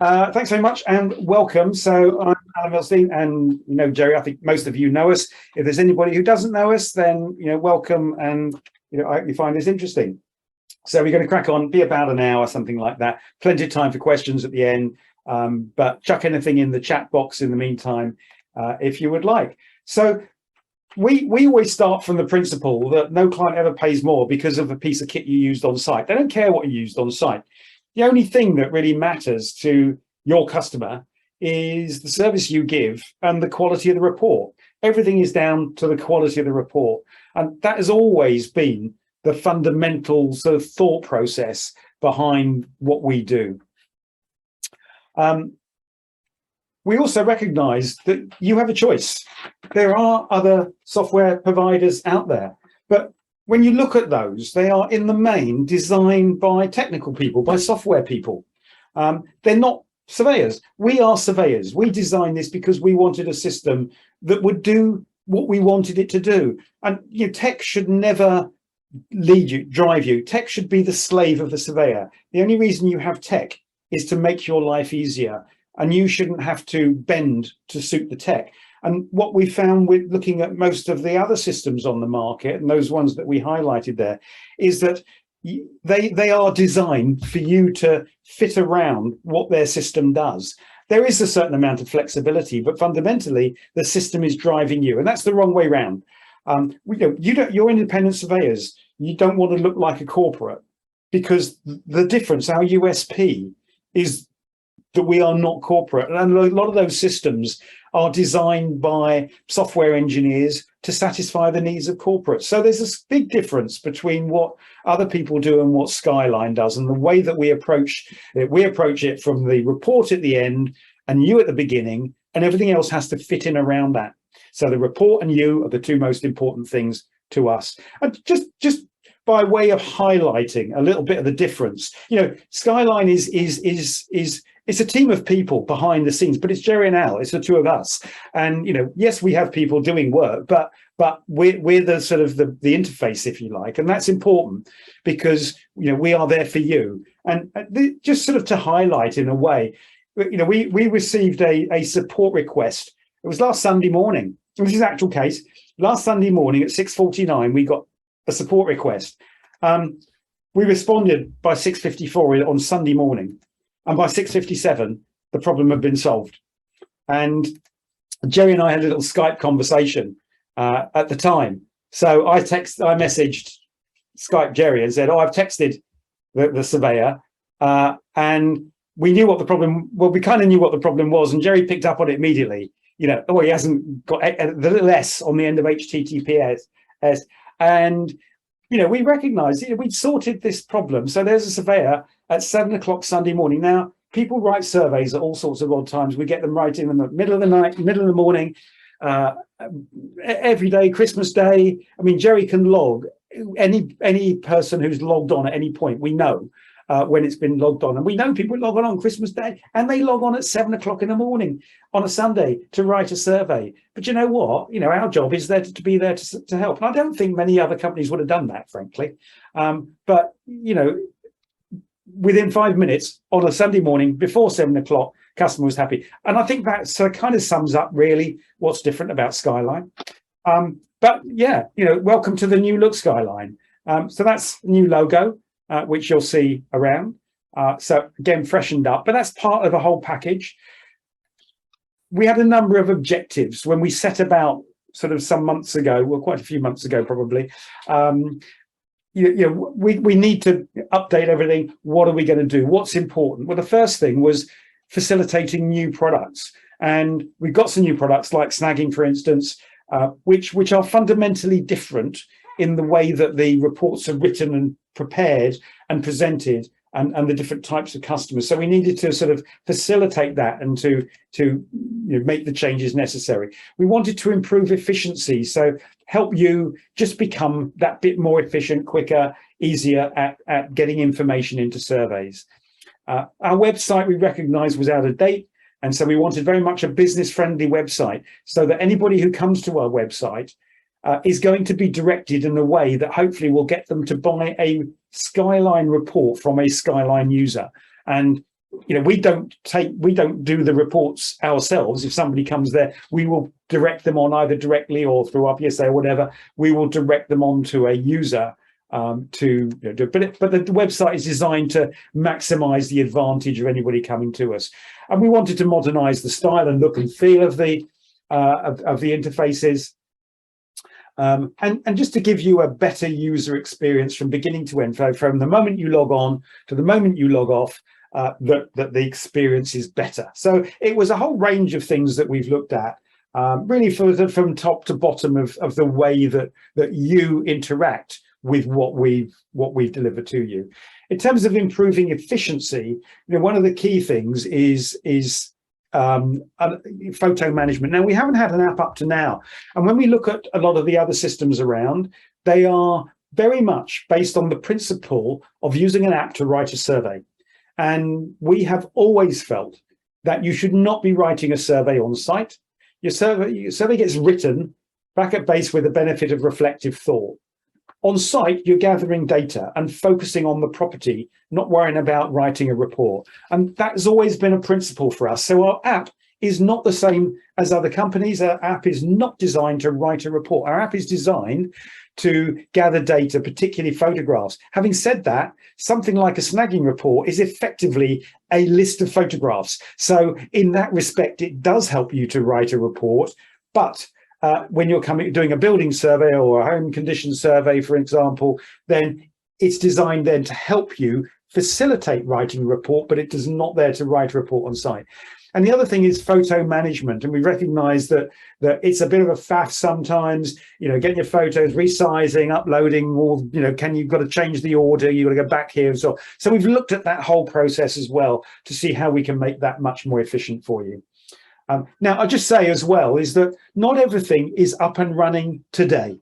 Thanks very much and welcome. So I'm Alan Milstein, and Jerry, I think most of you know us. If there's anybody who doesn't know us, then welcome, and I hope you find this interesting. So we're going to crack on, be about an hour, something like that. Plenty of time for questions at the end, but chuck anything in the chat box in the meantime, if you would like. So we always start from the principle that no client ever pays more because of a piece of kit you used on site. They don't care what you used on site. The only thing that really matters to your customer is the service you give and the quality of the report. Everything is down to the quality of the report. And that has always been the fundamental sort of thought process behind what we do. We also recognize that you have a choice. There are other software providers out there, but when you look at those, they are in the main designed by technical people, by software people. They're not surveyors. We are surveyors. We designed this because we wanted a system that would do what we wanted it to do. And tech should never drive you. Tech should be the slave of the surveyor. The only reason you have tech is to make your life easier, and you shouldn't have to bend to suit the tech. And what we found with looking at most of the other systems on the market, and those ones that we highlighted there, is that they are designed for you to fit around what their system does. There is a certain amount of flexibility, but fundamentally the system is driving you, and that's the wrong way round. You're independent surveyors. You don't want to look like a corporate, because the difference, our USP, is that we are not corporate. And a lot of those systems are designed by software engineers to satisfy the needs of corporates. So there's a big difference between what other people do and what Skyline does, and the way that we approach it from the report at the end and you at the beginning, and everything else has to fit in around that. So the report and you are the two most important things to us. And just by way of highlighting a little bit of the difference, Skyline is it's a team of people behind the scenes, but it's Jerry and Al. It's the two of us. And yes, we have people doing work, but we're the sort of the interface, if you like, and that's important because we are there for you. And just sort of to highlight in a way, we received a support request. It was last Sunday morning. This is actual case. Last Sunday morning at 6:49, we got a support request. We responded by 6:54 on Sunday morning. And by 6:57, the problem had been solved. And Jerry and I had a little Skype conversation at the time. So I messaged Skype Jerry and said, "Oh, I've texted the surveyor," and we knew what the problem. Well, we kind of knew what the problem was, and Jerry picked up on it immediately. Oh, he hasn't got the little S on the end of HTTPS, and we recognised we'd sorted this problem. So there's a surveyor at 7 o'clock Sunday morning. Now, people write surveys at all sorts of odd times. We get them right in the middle of the night, middle of the morning, every day, Christmas Day. I mean, Jerry can log any person who's logged on at any point. We know when it's been logged on. And we know people log on Christmas Day, and they log on at 7 o'clock in the morning on a Sunday to write a survey. But you know what? Our job is there to be there to help. And I don't think many other companies would have done that, frankly. But within 5 minutes on a Sunday morning before 7 o'clock, customer was happy. And I think that kind of sums up really what's different about Skyline. But yeah, welcome to the new look Skyline. So that's the new logo, which you'll see around. So again, freshened up, but that's part of a whole package. We had a number of objectives when we set about sort of some months ago, well, quite a few months ago, probably. We need to update everything. What are we going to do? What's important? Well, the first thing was facilitating new products. And we've got some new products like snagging, for instance, which are fundamentally different in the way that the reports are written and prepared and presented, and the different types of customers. So we needed to sort of facilitate that and to make the changes necessary. We wanted to improve efficiency, so help you just become that bit more efficient, quicker, easier at getting information into surveys. Our website, we recognized, was out of date. And so we wanted very much a business-friendly website, so that anybody who comes to our website is going to be directed in a way that hopefully will get them to buy a Skyline report from a Skyline user. And we don't do the reports ourselves. If somebody comes there, we will direct them on either directly or through our PSA or whatever. We will direct them on to a user to do it. But the website is designed to maximize the advantage of anybody coming to us. And we wanted to modernize the style and look and feel of the interfaces. And just to give you a better user experience from beginning to end, from the moment you log on to the moment you log off, that the experience is better. So it was a whole range of things that we've looked at, really from top to bottom of the way that you interact with what we've delivered to you. In terms of improving efficiency, one of the key things is photo management. Now, we haven't had an app up to now, and when we look at a lot of the other systems around, they are very much based on the principle of using an app to write a survey. And we have always felt that you should not be writing a survey on site. Your survey gets written back at base with the benefit of reflective thought. On site, you're gathering data and focusing on the property, not worrying about writing a report. And that has always been a principle for us. So our app is not the same as other companies. Our app is not designed to write a report. Our app is designed to gather data, particularly photographs. Having said that, something like a snagging report is effectively a list of photographs. So in that respect, it does help you to write a report, but when you're doing a building survey or a home condition survey, for example, then it's designed then to help you facilitate writing a report, but it is not there to write a report on site. And the other thing is photo management. And we recognize that it's a bit of a faff sometimes, getting your photos, resizing, uploading, or, you've got to change the order, you've got to go back here and so on. So we've looked at that whole process as well to see how we can make that much more efficient for you. Now, I'll just say as well is that not everything is up and running today.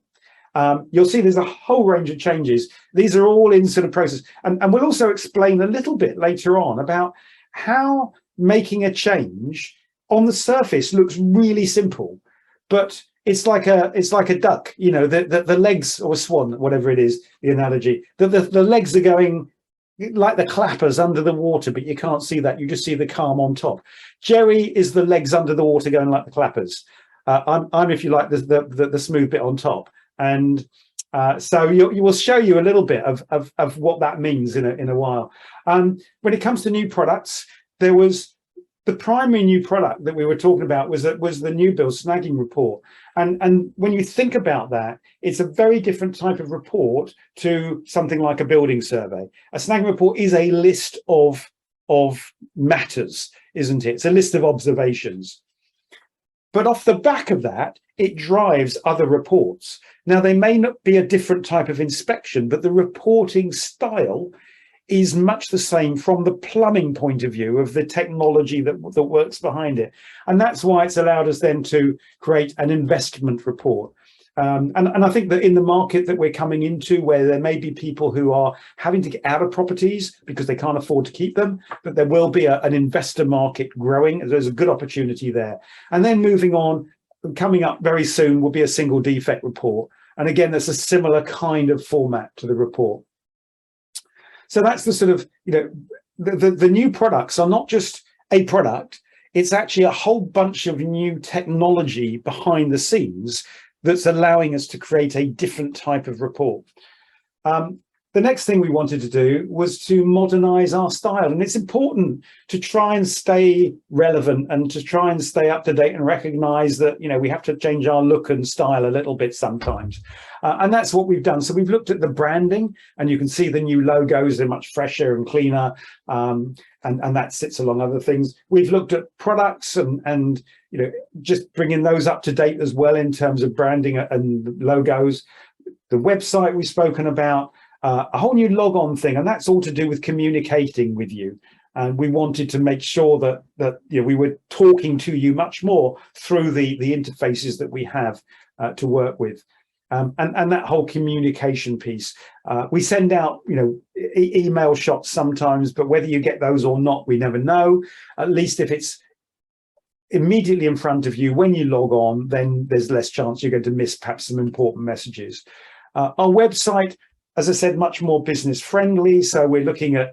You'll see there's a whole range of changes. These are all in sort of process. And we'll also explain a little bit later on about how making a change on the surface looks really simple, but it's like a duck, the legs, or a swan, whatever it is, the analogy, the legs are going like the clappers under the water, but you can't see that. You just see the calm on top. Jerry is the legs under the water going like the clappers. I'm if you like, the smooth bit on top. And so you will show you a little bit of what that means in a while. When it comes to new products, there was the primary new product that we were talking about was the new build snagging report. And when you think about that, it's a very different type of report to something like a building survey. A snagging report is a list of matters, isn't it? It's a list of observations. But off the back of that, it drives other reports. Now, they may not be a different type of inspection, but the reporting style is much the same from the plumbing point of view of the technology that works behind it. And that's why it's allowed us then to create an investment report. And I think that in the market that we're coming into, where there may be people who are having to get out of properties because they can't afford to keep them, but there will be an investor market growing. There's a good opportunity there. And then moving on, coming up very soon will be a single defect report. And again, there's a similar kind of format to the report. So that's the sort of, the new products are not just a product, it's actually a whole bunch of new technology behind the scenes that's allowing us to create a different type of report. The next thing we wanted to do was to modernize our style. And it's important to try and stay relevant and to try and stay up to date and recognize that, we have to change our look and style a little bit sometimes. And that's what we've done. So we've looked at the branding, and you can see the new logos, they're much fresher and cleaner. And that sits along other things. We've looked at products and just bringing those up to date as well in terms of branding and logos. The website we've spoken about, a whole new log on thing, and that's all to do with communicating with you. And we wanted to make sure that we were talking to you much more through the interfaces that we have to work with. And that whole communication piece. We send out email shots sometimes, but whether you get those or not, we never know. At least if it's immediately in front of you when you log on, then there's less chance you're going to miss perhaps some important messages. Our website, as I said, much more business friendly. So we're looking at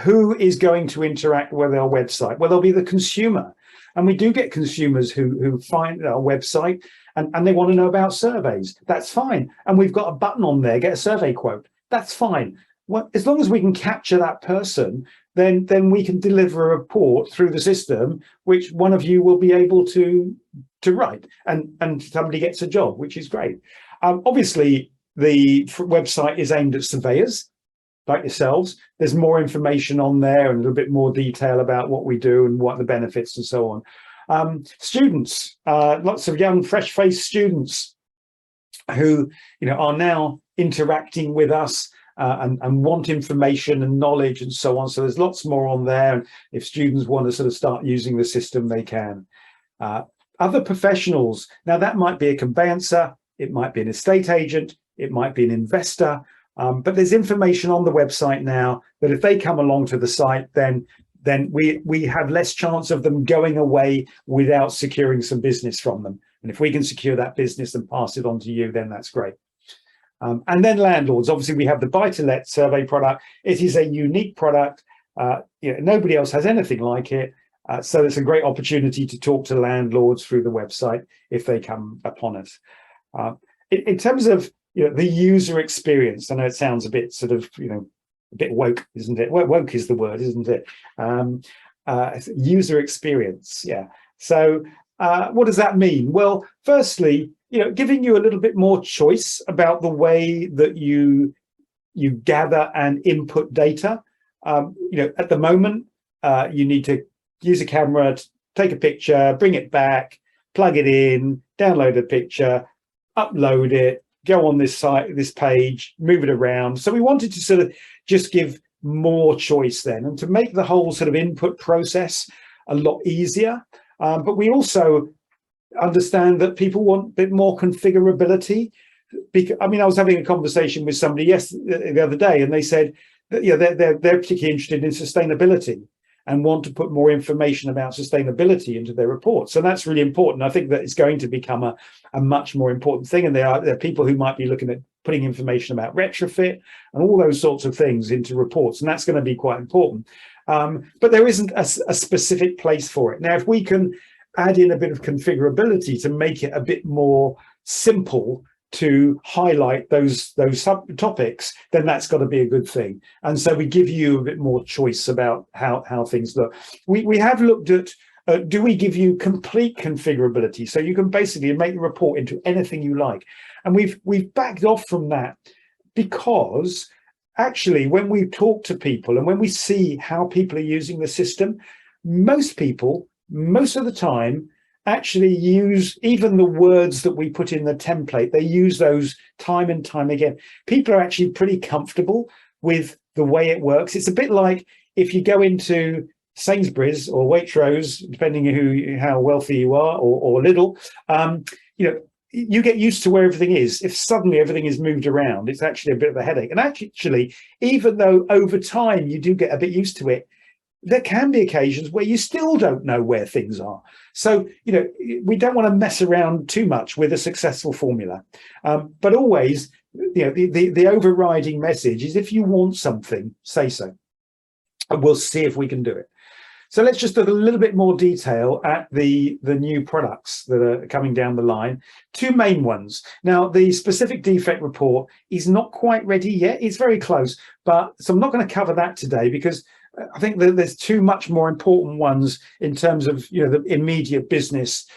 who is going to interact with our website? Well, there'll be the consumer. And we do get consumers who find our website and they want to know about surveys. That's fine. And we've got a button on there, get a survey quote. That's fine. Well, as long as we can capture that person, then we can deliver a report through the system, which one of you will be able to write, and somebody gets a job, which is great. Obviously, the website is aimed at surveyors like yourselves. There's more information on there and a little bit more detail about what we do and what the benefits and so on. Students, lots of young, fresh-faced students who are now interacting with us and want information and knowledge and so on. So there's lots more on there. And if students want to sort of start using the system, they can. Other professionals, now that might be a conveyancer, it might be an estate agent, it might be an investor, but there's information on the website now that if they come along to the site, then we have less chance of them going away without securing some business from them. And if we can secure that business and pass it on to you, then that's great. And then landlords, obviously we have the buy-to-let survey product. It is a unique product. Nobody else has anything like it. So it's a great opportunity to talk to landlords through the website if they come upon us. In terms of the user experience, I know it sounds a bit sort of a bit woke, isn't it? Woke is the word, isn't it? User experience, yeah. So what does that mean? Well, firstly, giving you a little bit more choice about the way that you gather and input data. At the moment, you need to use a camera, take a picture, bring it back, plug it in, download a picture, upload it, go on this site, this page, move it around. So we wanted to sort of just give more choice then, and to make the whole sort of input process a lot easier. But we also understand that people want a bit more configurability. I was having a conversation with somebody the other day, and they said that they're particularly interested in sustainability and want to put more information about sustainability into their reports. So that's really important. I think that it's going to become a much more important thing. And there are people who might be looking at putting information about retrofit and all those sorts of things into reports. And that's going to be quite important. But there isn't a specific place for it. Now, if we can add in a bit of configurability to make it a bit more simple to highlight those subtopics, then that's got to be a good thing. And so we give you a bit more choice about how things look. We have looked at, do we give you complete configurability? So you can basically make the report into anything you like. And we've backed off from that because actually when we talk to people and when we see how people are using the system, most people, most of the time, actually use even the words that we put in the template. They use those time and time again. People are actually pretty comfortable with the way it works. It's a bit like if you go into Sainsbury's or Waitrose, depending on how wealthy you are, or Lidl, you get used to where everything is. If suddenly everything is moved around, it's actually a bit of a headache. And actually, even though over time you do get a bit used to it, there can be occasions where you still don't know where things are. So, we don't want to mess around too much with a successful formula. But always, the overriding message is if you want something, say so. And we'll see if we can do it. So let's just look a little bit more detail at the new products that are coming down the line. Two main ones. Now, the specific defect report is not quite ready yet. It's very close. So I'm not going to cover that today because I think that there's two much more important ones in terms of the immediate business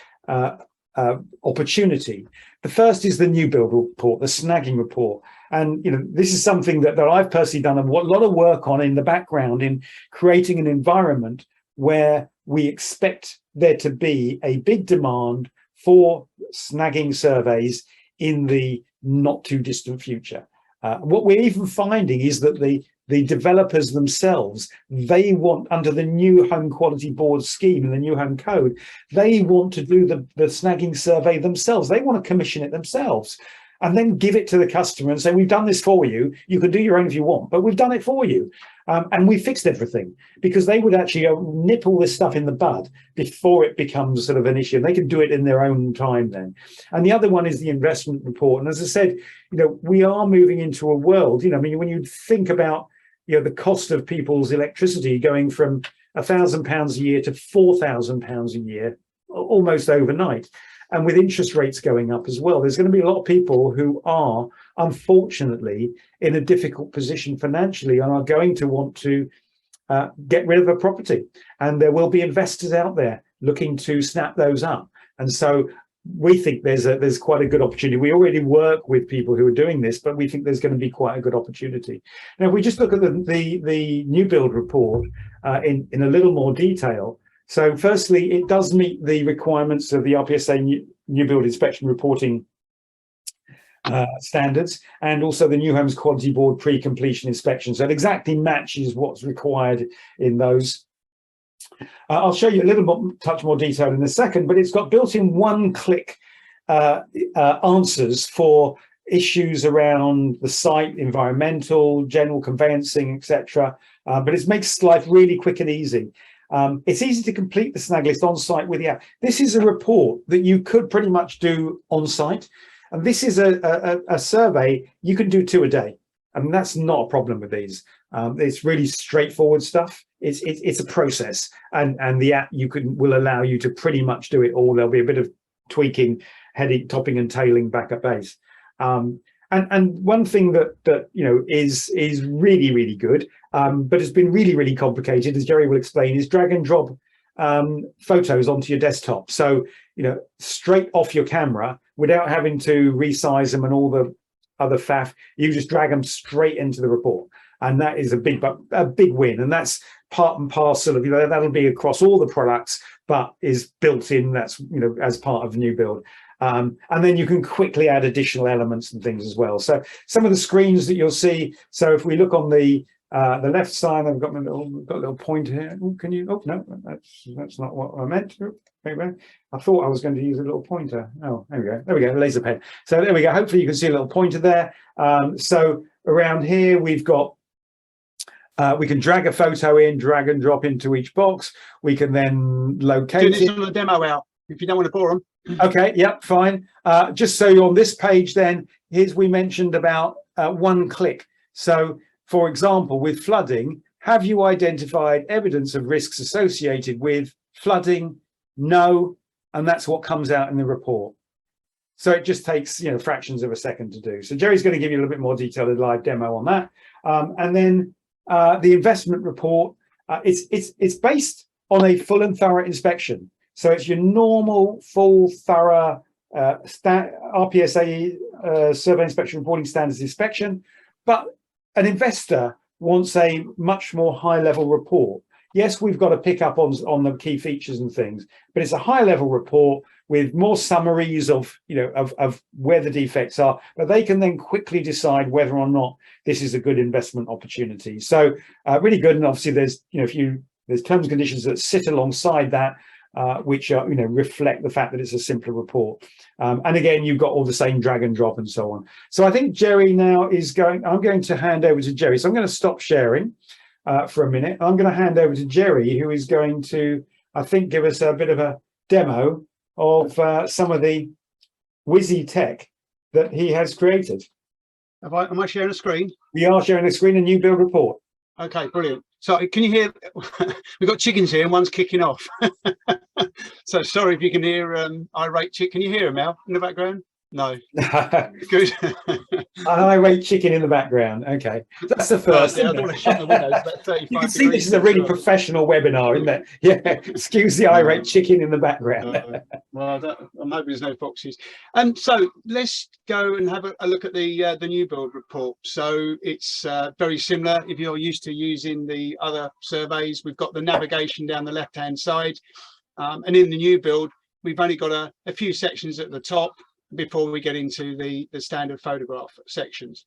opportunity. The first is the new build report, the snagging report. And this is something that I've personally done a lot of work on in the background in creating an environment where we expect there to be a big demand for snagging surveys in the not too distant future. What we're even finding is that the developers themselves, they want, under the new Home Quality Board scheme and the new Home Code, they want to do the snagging survey themselves. They want to commission it themselves and then give it to the customer and say, we've done this for you. You can do your own if you want, but we've done it for you. And we fixed everything, because they would actually nip all this stuff in the bud before it becomes sort of an issue. And they can do it in their own time then. And the other one is the investment report. And as I said, we are moving into a world, when you think about the cost of people's electricity going from £1,000 a year to £4,000 a year almost overnight. And with interest rates going up as well, there's going to be a lot of people who are, unfortunately, in a difficult position financially and are going to want to get rid of a property. And there will be investors out there looking to snap those up. And so we think there's quite a good opportunity. We already work with people who are doing this, but we think there's going to be quite a good opportunity. Now, if we just look at the new build report in a little more detail. So firstly, it does meet the requirements of the RPSA new build inspection reporting standards, and also the New Homes Quality Board pre-completion inspection. So it exactly matches what's required in those. I'll show you a little touch more detail in a second, but it's got built-in one-click answers for issues around the site, environmental, general conveyancing, etc. But it makes life really quick and easy. It's easy to complete the snag list on site with the app. This is a report that you could pretty much do on site. And this is a survey you can do 2 a day. I mean, that's not a problem with these. It's really straightforward stuff. It's a process, and the app will allow you to pretty much do it all. There'll be a bit of tweaking, heading, topping, and tailing back at base. And one thing that is really good, but has been really complicated, as Jerry will explain, is drag and drop photos onto your desktop. So straight off your camera without having to resize them and all the other faff. You just drag them straight into the report, and that is a big win. And that's part and parcel of that'll be across all the products, but is built in. That's as part of new build. And then you can quickly add additional elements and things as well. So some of the screens that you'll see. So if we look on the left side, I've got a little pointer here. Oh, can you? Oh no, that's not what I meant. I thought I was going to use a little pointer. Oh, there we go. There we go. Laser pen. So there we go. Hopefully you can see a little pointer there. So around here we've got. We can drag a photo in, drag and drop into each box. We can then locate it. Do this on the demo out if you don't want to bore them. Okay, yep, fine. Just so you're on this page then, we mentioned about one click. So, for example, with flooding, have you identified evidence of risks associated with flooding? No, and that's what comes out in the report. So it just takes fractions of a second to do. So Jerry's going to give you a little bit more detail, a live demo on that. And then the investment report, it's based on a full and thorough inspection. So it's your normal, full, thorough RPSA survey inspection reporting standards inspection, but an investor wants a much more high-level report. Yes, we've got to pick up on the key features and things, but it's a high-level report with more summaries of where the defects are, but they can then quickly decide whether or not this is a good investment opportunity. So really good, and obviously there's there's terms and conditions that sit alongside that. Which are, reflect the fact that it's a simpler report. And again, you've got all the same drag and drop and so on. So I think Jerry now I'm going to hand over to Jerry. So I'm going to stop sharing for a minute. I'm going to hand over to Jerry, who is going to, I think, give us a bit of a demo of some of the whizzy tech that he has created. Am I sharing a screen? We are sharing a screen, a new build report. Okay, brilliant. So can you hear, we've got chickens here and one's kicking off. So sorry if you can hear irate chick. Can you hear him, Al, in the background? No. Good. An irate chicken in the background. Okay. That's the first. Yeah, I don't want to shut the windows. About 35 you can see this is a really professional webinar, isn't it? Yeah. Excuse the irate chicken in the background. Well, I'm hoping there's no foxes. So let's go and have a look at the new build report. So it's very similar. If you're used to using the other surveys, we've got the navigation down the left-hand side. And in the new build, we've only got a few sections at the top before we get into the standard photograph sections.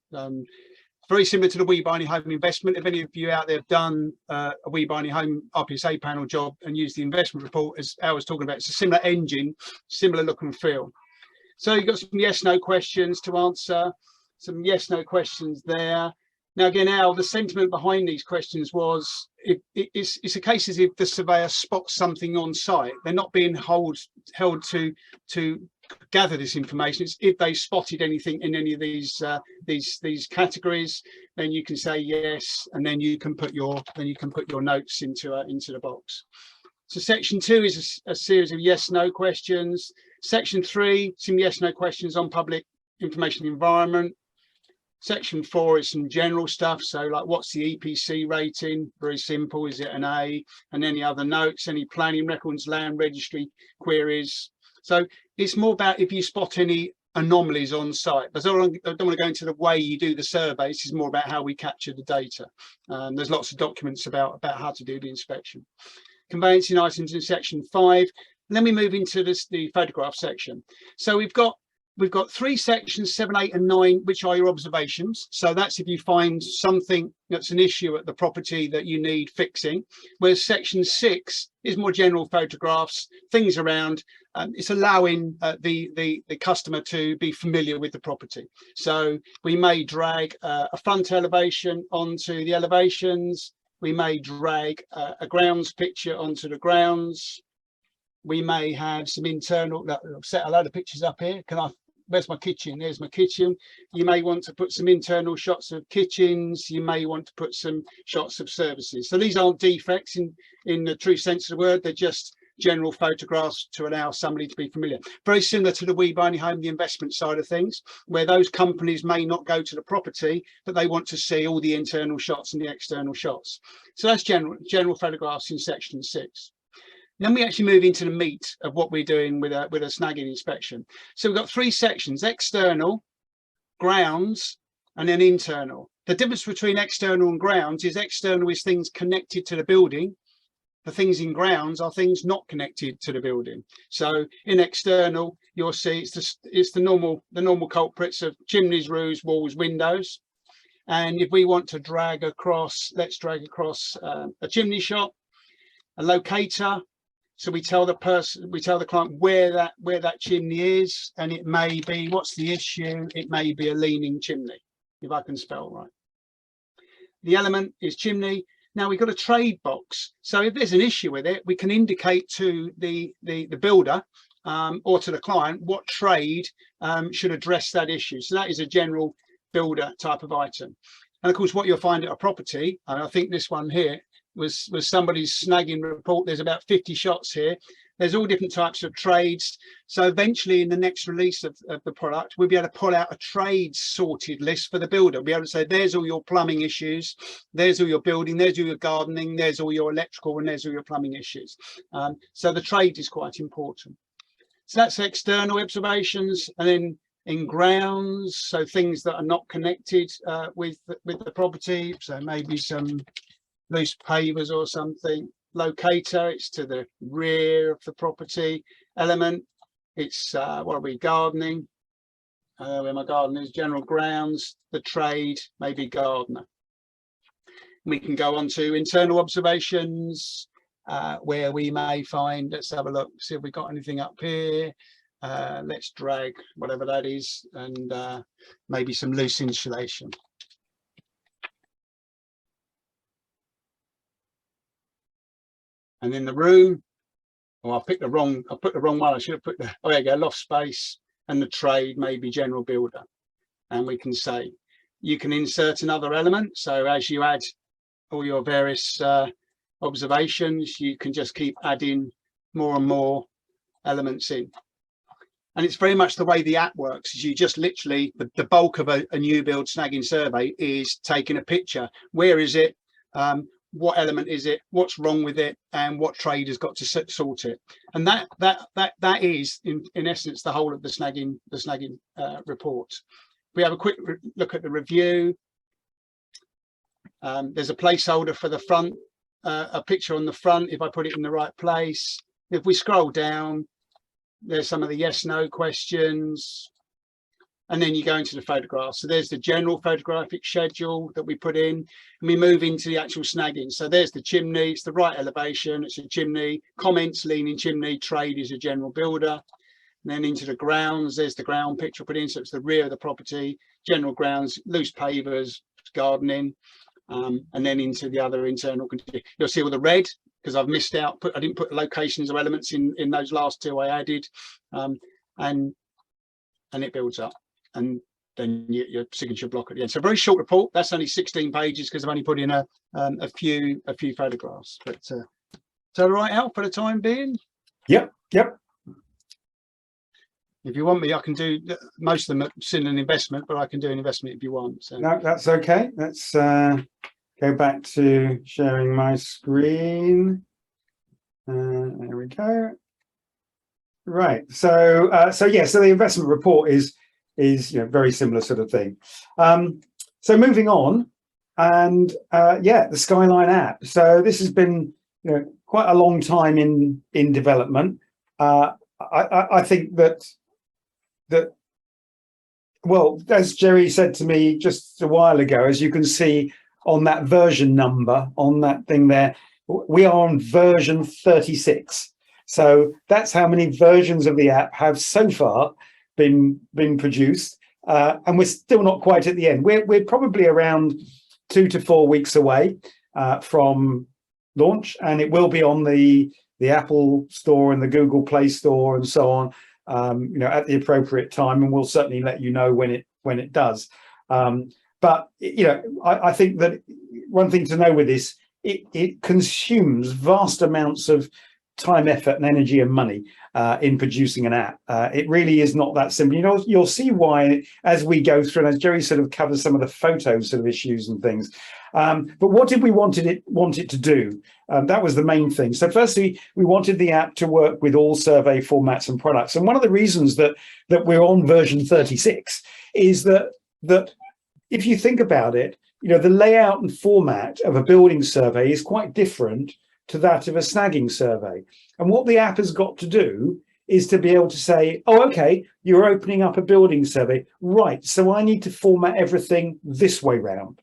Very similar to the We Buy Any Home investment. If any of you out there have done a We Buy Any Home RPSA panel job and used the investment report, as Al was talking about, it's a similar engine, similar look and feel. So you've got some yes/no questions to answer, some yes/no questions there. Now, again, Al, the sentiment behind these questions was it's a case as if the surveyor spots something on site. They're not being held to gather this information. It's if they spotted anything in any of these categories, then you can say yes, and then you can put your notes into the box. So section 2 is a series of yes/no questions. Section 3, some yes/no questions on public information environment. Section 4 is some general stuff. So like, what's the EPC rating? Very simple. Is it an A? And any other notes, any planning records, land registry queries. So it's more about if you spot any anomalies on site. But I don't want to go into the way you do the surveys. It's more about how we capture the data. There's lots of documents about how to do the inspection. Conveyancing items in section 5. And then we move into the photograph section. So we've got 3 sections, 7, 8 and 9, which are your observations. So that's if you find something that's an issue at the property that you need fixing. Whereas section 6 is more general photographs, things around. It's allowing the customer to be familiar with the property. So we may drag a front elevation onto the elevations. We may drag a grounds picture onto the grounds. We may have some internal, I've set a load of pictures up here. Where's my kitchen? There's my kitchen. You may want to put some internal shots of kitchens. You may want to put some shots of services. So these aren't defects in the true sense of the word. They're just general photographs to allow somebody to be familiar. Very similar to the We Buy Any Home, the investment side of things, where those companies may not go to the property, but they want to see all the internal shots and the external shots. So that's general photographs in section 6. Then we actually move into the meat of what we're doing with a snagging inspection. So we've got 3 sections: external, grounds, and then internal. The difference between external and grounds is external is things connected to the building. The things in grounds are things not connected to the building. So in external, you'll see it's the normal culprits of chimneys, roofs, walls, windows. And if we want to drag across, let's drag across a chimney shot, a locator. So we tell the client where that chimney is, and it may be, what's the issue? It may be a leaning chimney, if I can spell right. The element is chimney. Now we've got a trade box. So if there's an issue with it, we can indicate to the builder or to the client what trade should address that issue. So that is a general builder type of item. And of course, what you'll find at a property, and I think this one here was somebody's snagging report. There's about 50 shots here. There's all different types of trades. So eventually in the next release of the product, we'll be able to pull out a trades sorted list for the builder. We'll be able to say, there's all your plumbing issues, there's all your building, there's all your gardening, there's all your electrical, and there's all your plumbing issues. So the trade is quite important. So that's external observations. And then in grounds, so things that are not connected with the property. So maybe some loose pavers or something. Locator, it's to the rear of the property. Element, it's what are we, gardening, where my garden is. General grounds, the trade, maybe gardener. We can go on to internal observations, where we may find, let's have a look, see if we got anything up here. Let's drag whatever that is, and maybe some loose insulation. And in the room, oh, I put the wrong one. I should have put the, oh, there you go, loft space, and the trade, maybe general builder. And we can say, you can insert another element. So as you add all your various observations, you can just keep adding more and more elements in. And it's very much the way the app works, is you just literally, the bulk of a new build snagging survey is taking a picture. Where is it? What element is it, what's wrong with it, and what trade has got to sort it. And that is in essence the whole of the snagging report. We have a quick look at the review. There's a placeholder for the front, a picture on the front if I put it in the right place. If we scroll down, there's some of the yes no questions, and then you go into the photographs. So there's the general photographic schedule that we put in, and we move into the actual snagging. So there's the chimney, it's the right elevation, it's a chimney, comments, leaning chimney, trade is a general builder. And then into the grounds, there's the ground picture put in, so it's the rear of the property, general grounds, loose pavers, gardening, and then into the other internal. You'll see all the red, because I've missed out, I didn't put locations or elements in those last 2 I added, and it builds up. And then your signature block at the end. So a very short report. That's only 16 pages because I've only put in a few photographs. But so right out for the time being. Yep. If you want me, I can do most of them in an investment, but I can do an investment if you want. So. No, that's okay. Let's go back to sharing my screen. There we go. Right. So the investment report is very similar sort of thing. So moving on, and the Skyline app. So this has been quite a long time in development. I think that well, as Jerry said to me just a while ago, as you can see on that version number on that thing there, we are on version 36. So that's how many versions of the app have so far been produced, and we're still not quite at the end. We're probably around 2 to 4 weeks away from launch, and it will be on the Apple Store and the Google Play Store and so on, at the appropriate time, and we'll certainly let you know when it does. But I think that one thing to know with this, it consumes vast amounts of time, effort, and energy and money in producing an app. It really is not that simple. You'll see why as we go through, and as Jerry sort of covers some of the photo sort of issues and things. But what did we want it to do? That was the main thing. So firstly, we wanted the app to work with all survey formats and products. And one of the reasons that we're on version 36 is that if you think about it, the layout and format of a building survey is quite different to that of a snagging survey. And what the app has got to do is to be able to say, oh, okay, you're opening up a building survey. Right, so I need to format everything this way round.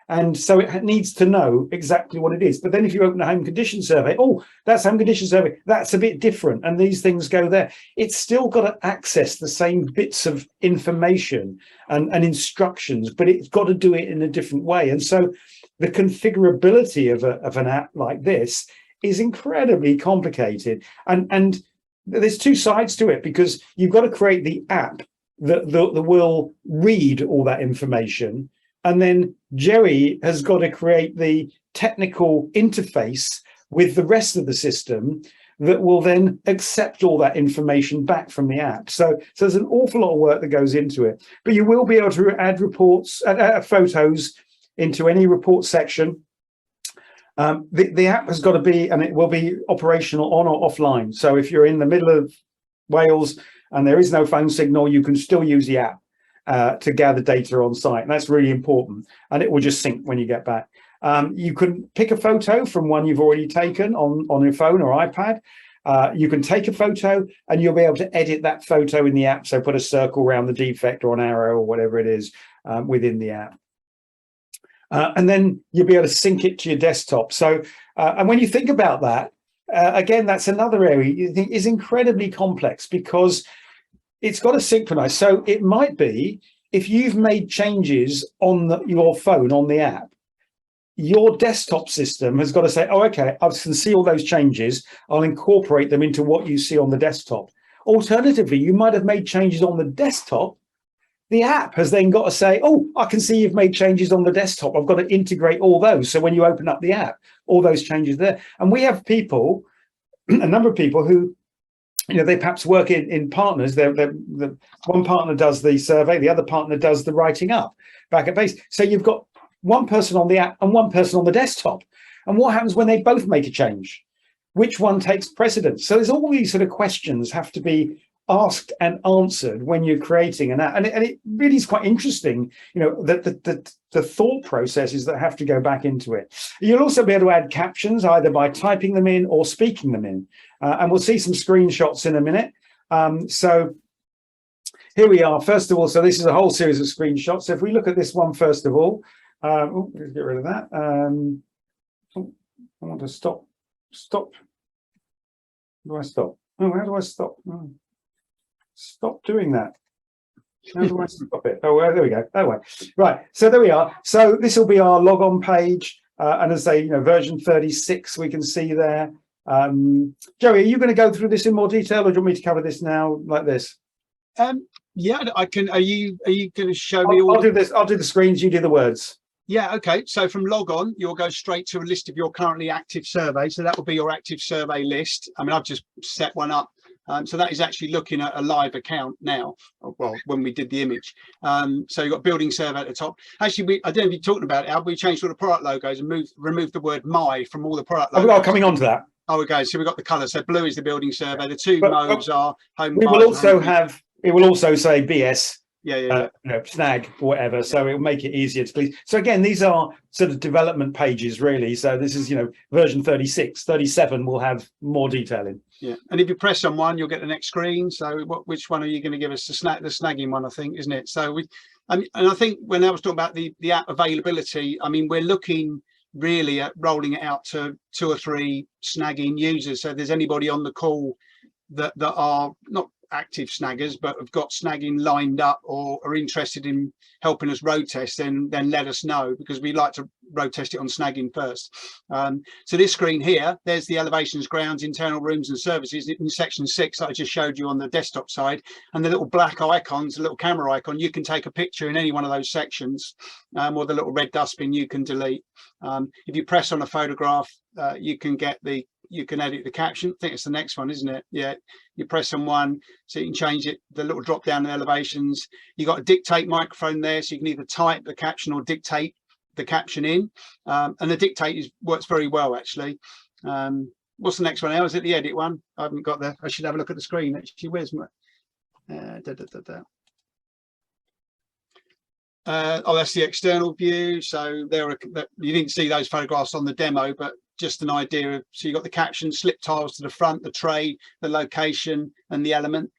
And so it needs to know exactly what it is. But then if you open a home condition survey, oh, that's home condition survey, that's a bit different. And these things go there. It's still got to access the same bits of information and instructions, but it's got to do it in a different way. And so the configurability of an app like this is incredibly complicated. And there's two sides to it, because you've got to create the app that will read all that information. And then Jerry has got to create the technical interface with the rest of the system that will then accept all that information back from the app. So there's an awful lot of work that goes into it. But you will be able to add reports, photos into any report section. The app has got to be, and it will be operational on or offline. So if you're in the middle of Wales and there is no phone signal, you can still use the app to gather data on site, and that's really important, and it will just sync when you get back. You can pick a photo from one you've already taken on your phone or iPad. You can take a photo and you'll be able to edit that photo in the app, so put a circle around the defect or an arrow or whatever it is within the app, and then you'll be able to sync it to your desktop. So and when you think about that, again, that's another area you think is incredibly complex, because it's got to synchronize. So it might be, if you've made changes on your phone, on the app, your desktop system has got to say, oh, okay, I can see all those changes. I'll incorporate them into what you see on the desktop. Alternatively, you might have made changes on the desktop. The app has then got to say, oh, I can see you've made changes on the desktop. I've got to integrate all those. So when you open up the app, all those changes there. And we have people, a number of people who, they perhaps work in partners. The one partner does the survey, the other partner does the writing up back at base. So you've got one person on the app and one person on the desktop. And what happens when they both make a change? Which one takes precedence? So there's all these sort of questions have to be asked and answered when you're creating an app. And it really is quite interesting, that the thought processes that have to go back into it. You'll also be able to add captions either by typing them in or speaking them in. And we'll see some screenshots in a minute. So here we are. First of all, so this is a whole series of screenshots. So if we look at this one, first of all, let's get rid of that. I want to stop. How do I stop? Oh, how do I stop? Oh. Stop doing that. How do I stop it? Oh, there we go. That way. Right. So there we are. So this will be our log on page. And as I say, version 36, we can see there. Joey, are you going to go through this in more detail, or do you want me to cover this now like this? Yeah, I can. Are you going to show me all? I'll do this. I'll do the screens. You do the words. Yeah, okay. So from log on, you'll go straight to a list of your currently active surveys. So that will be your active survey list. I mean, I've just set one up. So that is actually looking at a live account now. Well, when we did the image. So you've got building survey at the top. Actually, I don't know if you're talking about it, Al, we changed all the product logos and removed the word my from all the product logos. Oh, coming on to that. Oh, okay. So we've got the colour. So blue is the building survey. The two But modes are home. We will also have, it will also say BS. Yeah. You know, snag or whatever, so it'll make it easier to please. So again, these are sort of development pages really. So this is, you know, version 36. 37 will have more detailing. Yeah, and if you press on one, you'll get the next screen. So which one are you going to give us? The snagging one, I think, isn't it? So and I think when I was talking about the app availability, I mean, we're looking really at rolling it out to 2 or 3 snagging users. So if there's anybody on the call that are not active snaggers but have got snagging lined up or are interested in helping us road test, then let us know, because we like to road test it on snagging first. So this screen here, there's the elevations, grounds, internal rooms and services in section 6 that I just showed you on the desktop side, and the little black icons, the little camera icon, you can take a picture in any one of those sections, or the little red dustbin you can delete. If you press on a photograph, you can edit the caption. I think it's the next one, isn't it? Yeah, you press on one, so you can change it, the little drop down in elevations. You got a dictate microphone there, so you can either type the caption or dictate the caption in. And the dictate works very well, actually. What's the next one? How is it, the edit one? I haven't got there. I should have a look at the screen, actually. Where's my... oh, that's the external view. So you didn't see those photographs on the demo, but just an idea of, so you've got the caption, slip tiles to the front, the tray, the location and the element.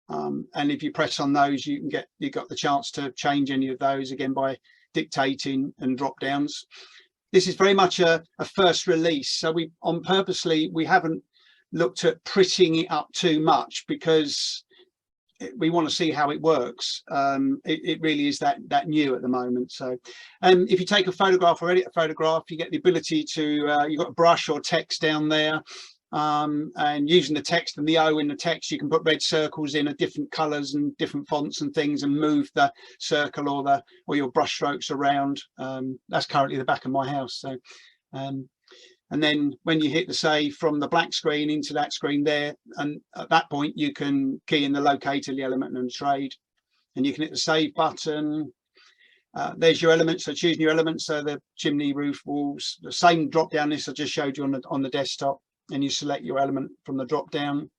And if you press on those, you got the chance to change any of those again by dictating and drop downs. This is very much a first release, so we purposely haven't looked at prettying it up too much, because we want to see how it works. It really is that new at the moment. So if you take a photograph or edit a photograph, you get the ability to you've got a brush or text down there, and using the text and the O in the text, you can put red circles in at different colors and different fonts and things, and move the circle or your brush strokes around. That's currently the back of my house. So and then when you hit the save from the black screen into that screen there, and at that point you can key in the locator, the element and the trade, and you can hit the save button. There's your elements, so choosing your elements, so the chimney, roof, walls, the same drop down list I just showed you on the desktop, and you select your element from the drop down.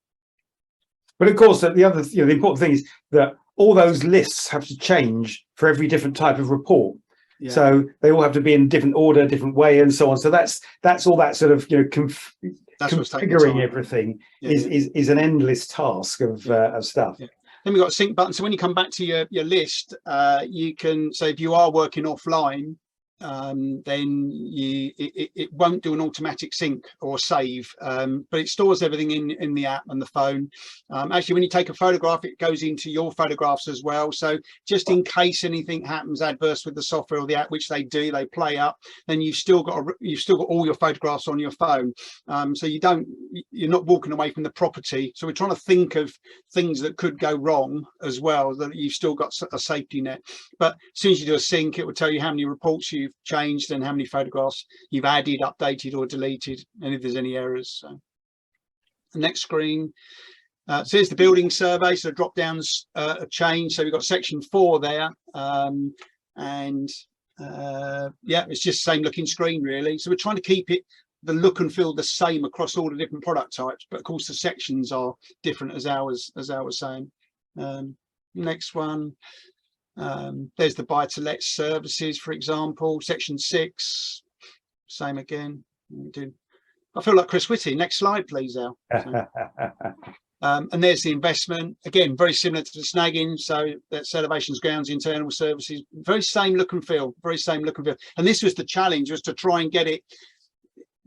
But of course, the other, the important thing is that all those lists have to change for every different type of report. Yeah. So they all have to be in different order, different way, and so on. So that's all that sort of configuring everything is an endless task of stuff. Yeah. Then we've got a sync button. So when you come back to your list, you can, so if you are working offline, then it won't do an automatic sync or save, but it stores everything in the app and the phone. Actually, when you take a photograph, it goes into your photographs as well, so just in case anything happens adverse with the software or the app, which they play up, then you've still got all your photographs on your phone, so you're not walking away from the property. So we're trying to think of things that could go wrong as well, that you've still got a safety net. But as soon as you do a sync, it will tell you how many reports you've changed and how many photographs you've added, updated or deleted, and if there's any errors. So the next screen, so here's the building survey. So drop downs have changed, so we've got section 4 there, and yeah, it's just the same looking screen really. So we're trying to keep the look and feel the same across all the different product types, but of course the sections are different, as Al was saying. Next one, there's the buy to let services, for example, section 6, same again. I feel like Chris Whitty. Next slide please, Al. So, and there's the investment, again very similar to the snagging, so that's elevations, grounds, internal services, very same look and feel, and this was the challenge, was to try and get it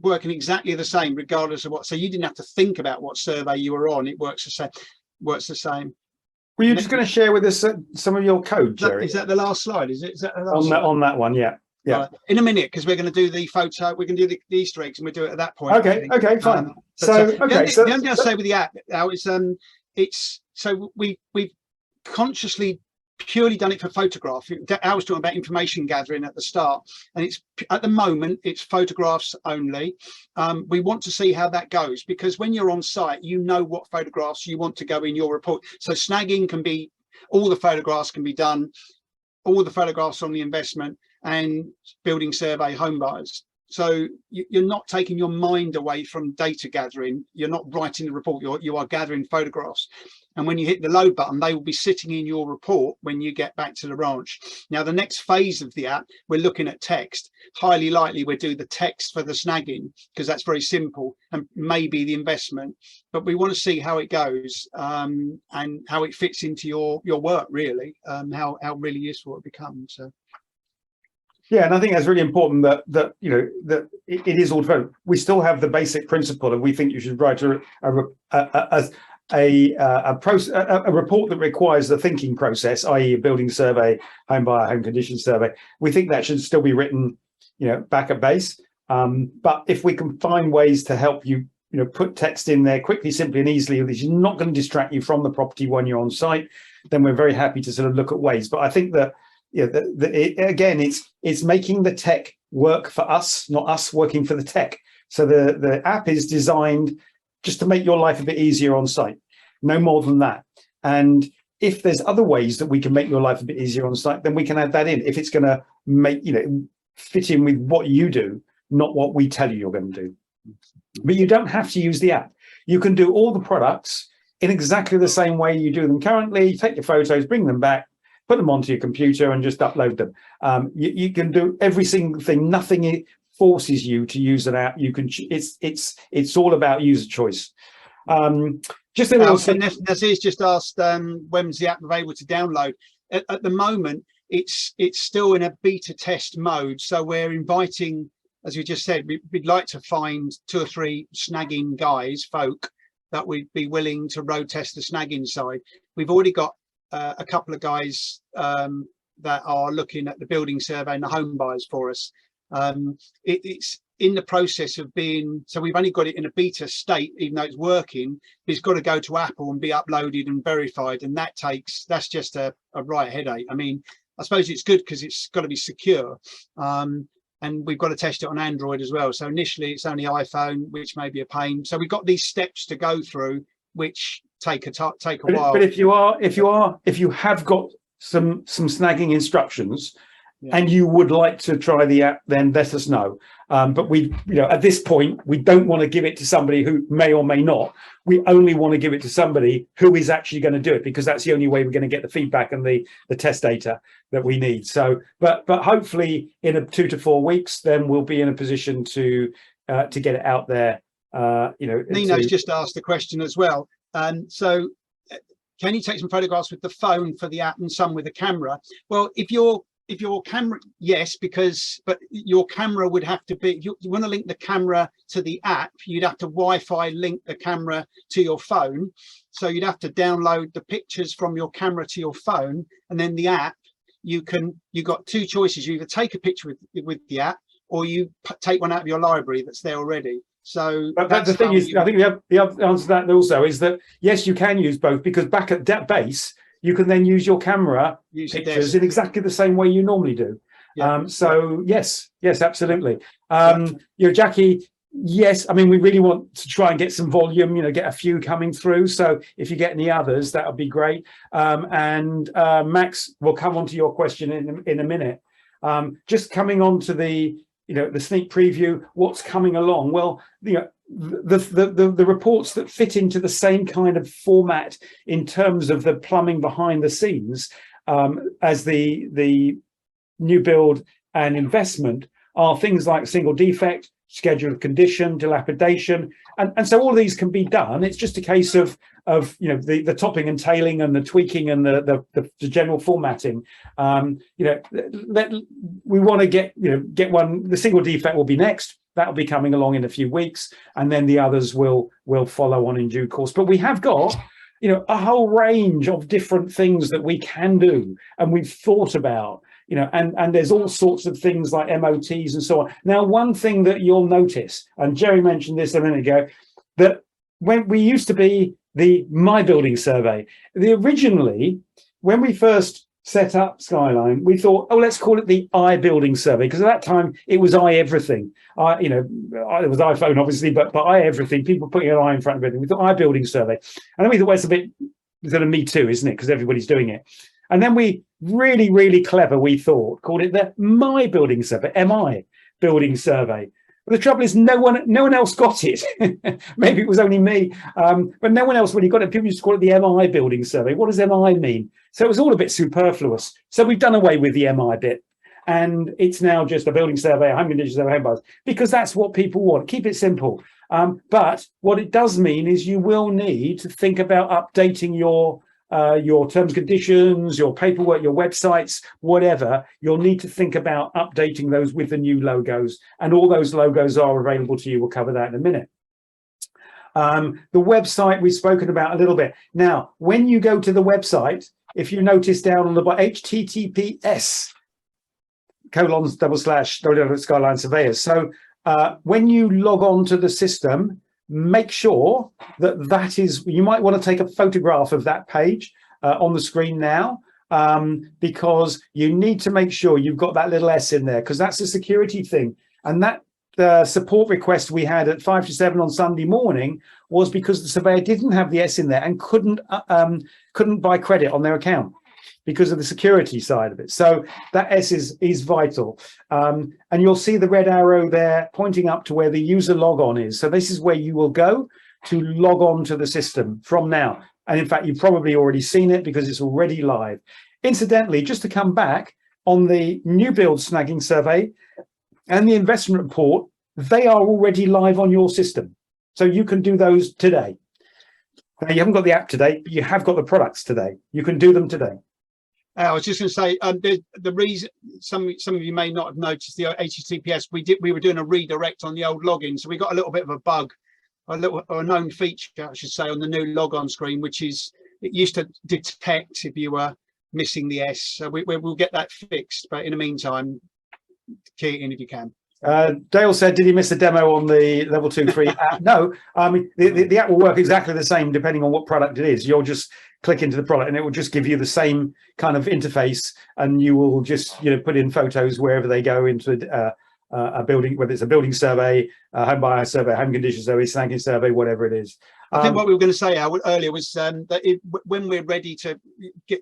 working exactly the same regardless of what, so you didn't have to think about what survey you were on. It works the same. Were you just going to share with us some of your code, Jerry? Is that the last slide? Is that the last slide? On that one, yeah. Right. In a minute, because we're going to do the photo, we're going to do the Easter eggs, and we'll do it at that point. Okay, fine. The only thing I'll say with the app now is, so we've consciously purely done it for photograph. I was talking about information gathering at the start, and it's at the moment it's photographs only. We want to see how that goes, because when you're on site, you know what photographs you want to go in your report. So snagging can be, all the photographs can be done, all the photographs on the investment and building survey home buyers. So you're not taking your mind away from data gathering. You're not writing the report, you are gathering photographs. And when you hit the load button, they will be sitting in your report when you get back to the ranch. Now, the next phase of the app, we're looking at text. Highly likely we'll do the text for the snagging, because that's very simple, and maybe the investment. But we want to see how it goes, and how it fits into your work, really, how really useful it becomes. So. Yeah, and I think that's really important that you know that it is all developed. We still have the basic principle, and we think you should write a report that requires the thinking process, i.e., a building survey, home buyer, home condition survey. We think that should still be written, you know, back at base. But if we can find ways to help you, you know, put text in there quickly, simply, and easily, which is not going to distract you from the property when you're on site, then we're very happy to sort of look at ways. But I think that, yeah, again, it's making the tech work for us, not us working for the tech. So the app is designed just to make your life a bit easier on site, no more than that. And if there's other ways that we can make your life a bit easier on site, then we can add that in. If it's going to make, you know, fit in with what you do, not what we tell you you're going to do. But you don't have to use the app. You can do all the products in exactly the same way you do them currently. Take your photos, bring them back, put them onto your computer and just upload them. You can do every single thing. Nothing forces you to use an app. You can. It's all about user choice. Just a little. Nazir's just asked when's the app available to download. At the moment, it's still in a beta test mode. So we're inviting, as you just said, we'd like to find 2 or 3 snagging guys, folk, that we'd be willing to road test the snagging side. We've already got a couple of guys that are looking at the building survey and the home buyers for us. It's in the process of being, so we've only got it in a beta state, even though it's working. It's got to go to Apple and be uploaded and verified, and that's just a right headache. I mean, I suppose it's good because it's got to be secure, and we've got to test it on Android as well. So initially it's only iPhone, which may be a pain. So we've got these steps to go through, which take a while. But if you have got some snagging instructions, yeah, and you would like to try the app, then let us know. But we, you know, at this point, we don't want to give it to somebody who may or may not. We only want to give it to somebody who is actually going to do it, because that's the only way we're going to get the feedback and the test data that we need. So, but hopefully in 2 to 4 weeks, then we'll be in a position to get it out there. You know, Nino's just asked the question as well. So can you take some photographs with the phone for the app and some with a camera? Well, if your camera, yes, but your camera would have to be, you want to link the camera to the app, you'd have to Wi-Fi link the camera to your phone. So you'd have to download the pictures from your camera to your phone, and then the app, you've got 2 choices. You either take a picture with the app, or you take one out of your library that's there already. So but the thing is, I think the other answer to that also is that yes, you can use both, because back at that base, you can then use your camera pictures in exactly the same way you normally do. Yeah. So yes, absolutely. You know, Jackie, yes, I mean, we really want to try and get some volume, you know, get a few coming through. So if you get any others, that would be great. And Max, we'll come on to your question in a minute. Just coming on to the sneak preview, what's coming along? Well, you know, the reports that fit into the same kind of format in terms of the plumbing behind the scenes as the new build and investment are things like single defect, schedule of condition, dilapidation, and so all of these can be done. It's just a case of you know, the topping and tailing and the tweaking and the general formatting. You know, we want to get one. The single defect will be next. That'll be coming along in a few weeks, and then the others will follow on in due course. But we have got, you know, a whole range of different things that we can do, and we've thought about, you know, and there's all sorts of things like MOTs and so on. Now, one thing that you'll notice, and Jerry mentioned this a minute ago, that when we used to be the My Building Survey, originally when we first set up Skyline, we thought, oh, let's call it the iBuilding survey, because at that time it was everything. It was iPhone obviously, but everything. People putting an I in front of everything. We thought iBuilding survey, and then we thought, well, it's a bit sort of Me Too, isn't it? Because everybody's doing it. And then we really clever, we thought, called it the My Building Survey, MI Building Survey. But the trouble is, no one else got it. Maybe it was only me, but no one else really got it. People used to call it the MI Building Survey. What does MI mean? So it was all a bit superfluous. So we've done away with the MI bit, and it's now just a building survey, a home condition survey, home buyers, because that's what people want. Keep it simple. But what it does mean is you will need to think about updating your terms and conditions, your paperwork, your websites, whatever. You'll need to think about updating those with the new logos, and all those logos are available to you. We'll cover that in a minute. The website we've spoken about a little bit. Now, when you go to the website, if you notice down on the HTTPS / Skyline Surveyors. So when you log on to the system, make sure that is, you might want to take a photograph of that page on the screen now, because you need to make sure you've got that little S in there, because that's a security thing. And that support request we had at 5 to 7 on Sunday morning was because the surveyor didn't have the S in there and couldn't buy credit on their account because of the security side of it. So that S is vital. And you'll see the red arrow there pointing up to where the user logon is. So this is where you will go to log on to the system from now. And in fact, you've probably already seen it because it's already live. Incidentally, just to come back on the new build snagging survey and the investment report, they are already live on your system. So you can do those today. Now, you haven't got the app today, but you have got the products today. You can do them today. I was just going to say, the reason some of you may not have noticed the HTTPS, we were doing a redirect on the old login, so we got a little bit of a bug, or a known feature, I should say, on the new logon screen, which is it used to detect if you were missing the S. So we'll get that fixed, but in the meantime, key it in if you can. Dale said, did he miss the demo on the level 2-3 app? No, I mean, the app will work exactly the same depending on what product it is. You'll just click into the product and it will just give you the same kind of interface, and you will just put in photos wherever they go into a building, whether it's a building survey, a home buyer survey, home condition survey, snagging survey, whatever it is. I think what we were going to say earlier was that when we're ready to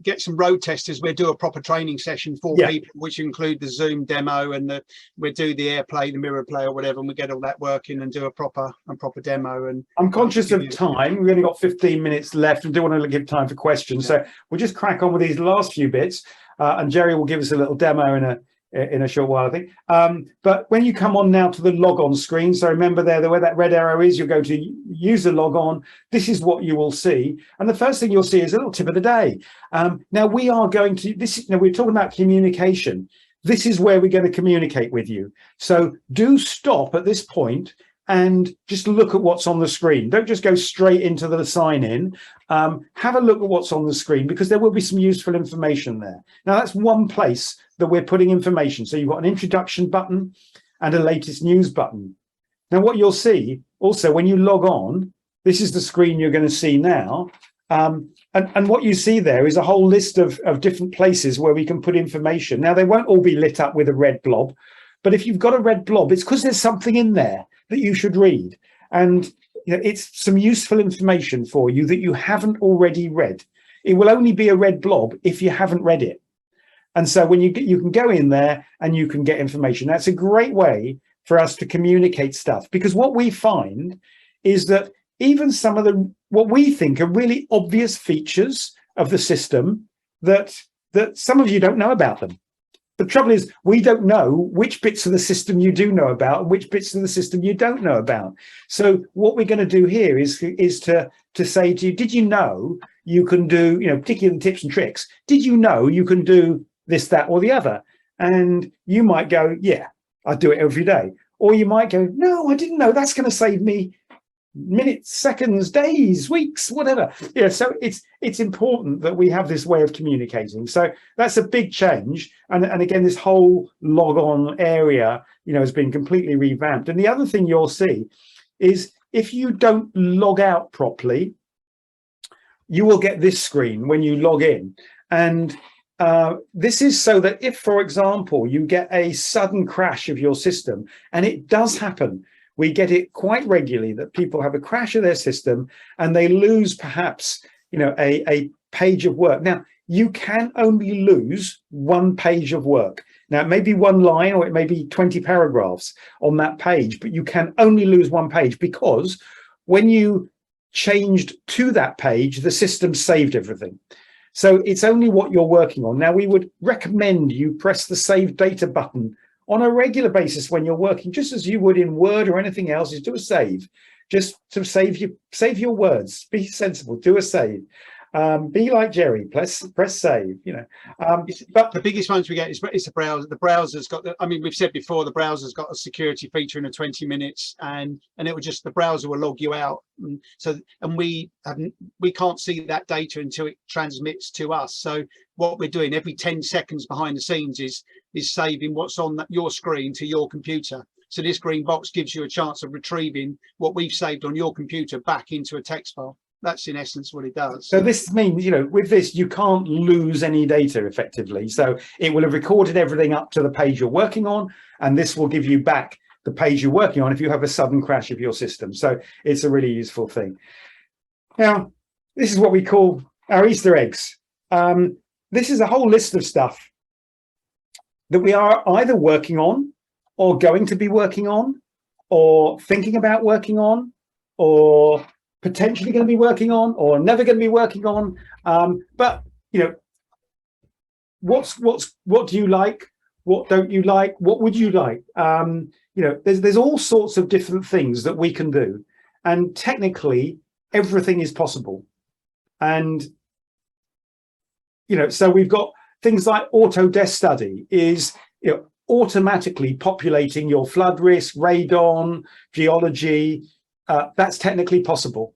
get some road testers, we'll do a proper training session for people, which include the Zoom demo, and we'll do the AirPlay, the Mirror Play, or whatever, and we get all that working and do a proper demo. And I'm conscious of time. We've only got 15 minutes left, and do want to give time for questions. So we'll just crack on with these last few bits, and Jerry will give us a little demo in a short while, I think. But when you come on now to the logon screen, so remember there where that red arrow is, you'll go to user logon. This is what you will see, and the first thing you'll see is a little tip of the day. Now we are going to we're talking about communication. This is where we're going to communicate with you, so do stop at this point and just look at what's on the screen. Don't just go straight into the sign in. Have a look at what's on the screen, because there will be some useful information there. Now that's one place that we're putting information. So you've got an introduction button and a latest news button. Now what you'll see also when you log on, this is the screen you're going to see now. And what you see there is a whole list of different places where we can put information. Now they won't all be lit up with a red blob, but if you've got a red blob, it's because there's something in there that you should read. And it's some useful information for you that you haven't already read. It will only be a red blob if you haven't read it. And so when you can go in there and you can get information. That's a great way for us to communicate stuff, because what we find is that even some of what we think are really obvious features of the system that some of you don't know about them. The trouble is, we don't know which bits of the system you do know about and which bits of the system you don't know about. So what we're going to do here is to say to you, did you know you can do, particularly the tips and tricks, did you know you can do this, that, or the other? And you might go, yeah, I do it every day. Or you might go, no, I didn't know. That's going to save me minutes, seconds, days, weeks, whatever. So it's important that we have this way of communicating. So that's a big change. And again, this whole log on area, has been completely revamped. And the other thing you'll see is if you don't log out properly, you will get this screen when you log in. And this is so that if, for example, you get a sudden crash of your system, and it does happen, we get it quite regularly, that people have a crash of their system and they lose perhaps, a page of work. Now, you can only lose one page of work. Now, it may be one line or it may be 20 paragraphs on that page, but you can only lose one page, because when you changed to that page, the system saved everything. So it's only what you're working on. Now, we would recommend you press the Save Data button on a regular basis when you're working, just as you would in Word or anything else. Is do a save, just to save your words. Be sensible, do a save. Be like Jerry, press save. But the biggest ones we get is it's a browser. The browser's got we've said before, the browser's got a security feature in the 20 minutes, and it will just, the browser will log you out. And we can't see that data until it transmits to us. So what we're doing every 10 seconds behind the scenes is saving what's on your screen to your computer. So this green box gives you a chance of retrieving what we've saved on your computer back into a text file. That's in essence what it does. So this means, with this, you can't lose any data effectively. So it will have recorded everything up to the page you're working on, and this will give you back the page you're working on if you have a sudden crash of your system. So it's a really useful thing. Now, this is what we call our Easter eggs. This is a whole list of stuff that we are either working on or going to be working on or thinking about working on or potentially going to be working on or never going to be working on. But what do you like? What don't you like? What would you like? There's all sorts of different things that we can do, and technically everything is possible. And so we've got things like auto desk study is automatically populating your flood risk, radon, geology. That's technically possible.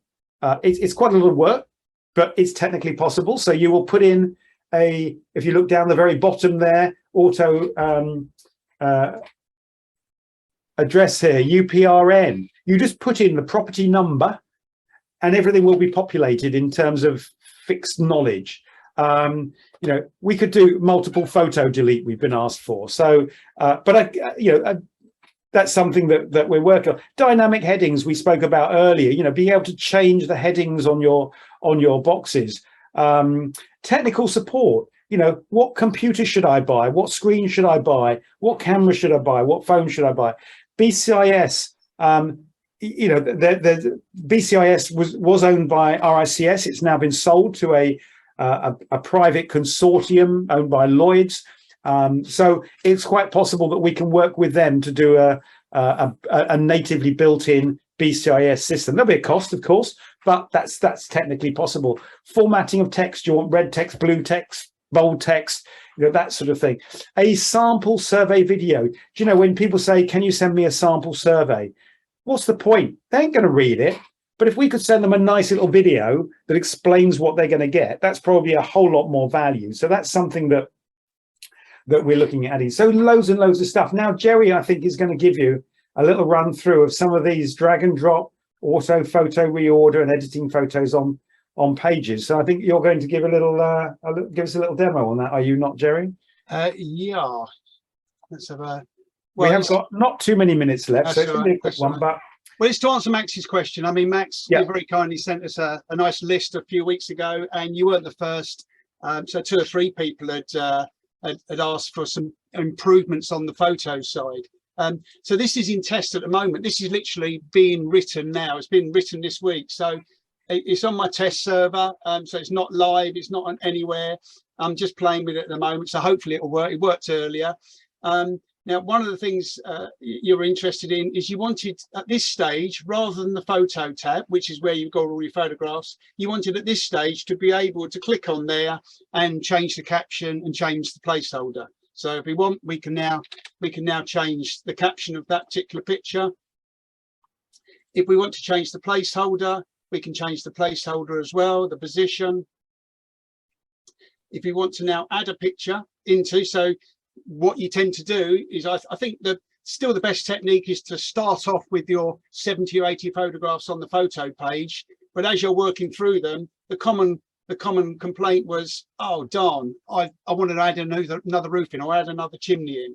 It's quite a lot of work, but it's technically possible. So you will put in if you look down the very bottom there, auto address here, UPRN. You just put in the property number and everything will be populated in terms of fixed knowledge. We could do multiple photo delete, we've been asked for. So, that's something that we're working on. Dynamic headings we spoke about earlier, being able to change the headings on your boxes. Technical support, what computer should I buy? What screen should I buy? What camera should I buy? What phone should I buy? BCIS, the BCIS was owned by RICS. It's now been sold to a private consortium owned by Lloyd's. So it's quite possible that we can work with them to do a natively built-in BCIS system. There'll be a cost, of course, but that's technically possible. Formatting of text, you want red text, blue text, bold text, that sort of thing. A sample survey video. Do you know when people say, can you send me a sample survey? What's the point? They ain't going to read it. But if we could send them a nice little video that explains what they're going to get, that's probably a whole lot more value. So that's something that we're looking at adding. So loads and loads of stuff. Now, Jerry, I think, is going to give you a little run through of some of these drag and drop, auto photo reorder and editing photos on pages. So I think you're going to give give us a little demo on that. Are you not, Jerry? Yeah. Let's have a... We have got not too many minutes left, so it's going to be a quick one. But well, it's to answer Max's question. I mean, Max, you very kindly sent us a nice list a few weeks ago, and you weren't the first. So 2 or 3 people had asked for some improvements on the photo side. So this is in test at the moment. This is literally being written now. It's been written this week. So it's on my test server. So it's not live. It's not on anywhere. I'm just playing with it at the moment. So hopefully it will work. It worked earlier. Now, one of the things you're interested in is you wanted at this stage, rather than the photo tab, which is where you've got all your photographs, you wanted at this stage to be able to click on there and change the caption and change the placeholder. So if we want, we can now change the caption of that particular picture. If we want to change the placeholder, we can change the placeholder as well, the position. If we want to now add a picture into, so what you tend to do is, I think that still the best technique is to start off with your 70 or 80 photographs on the photo page, but as you're working through them, the common the common complaint was, oh darn, I wanted to add another roof in or add another chimney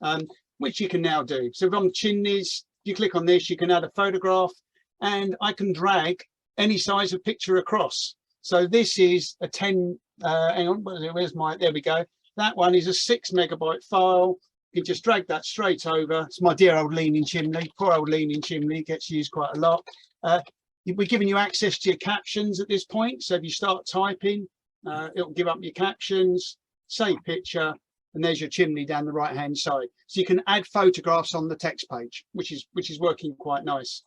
in, which you can now do. So on chimneys, you click on this, you can add a photograph, and I can drag any size of picture across. So this is a 10, hang on, where's my, there we go. That one is a 6 megabyte file. You can just drag that straight over. It's my dear old leaning chimney, poor old leaning chimney, gets used quite a lot. We're giving you access to your captions at this point. So if you start typing, it'll give up your captions, save picture, and there's your chimney down the right hand side. So you can add photographs on the text page, which is working quite nice.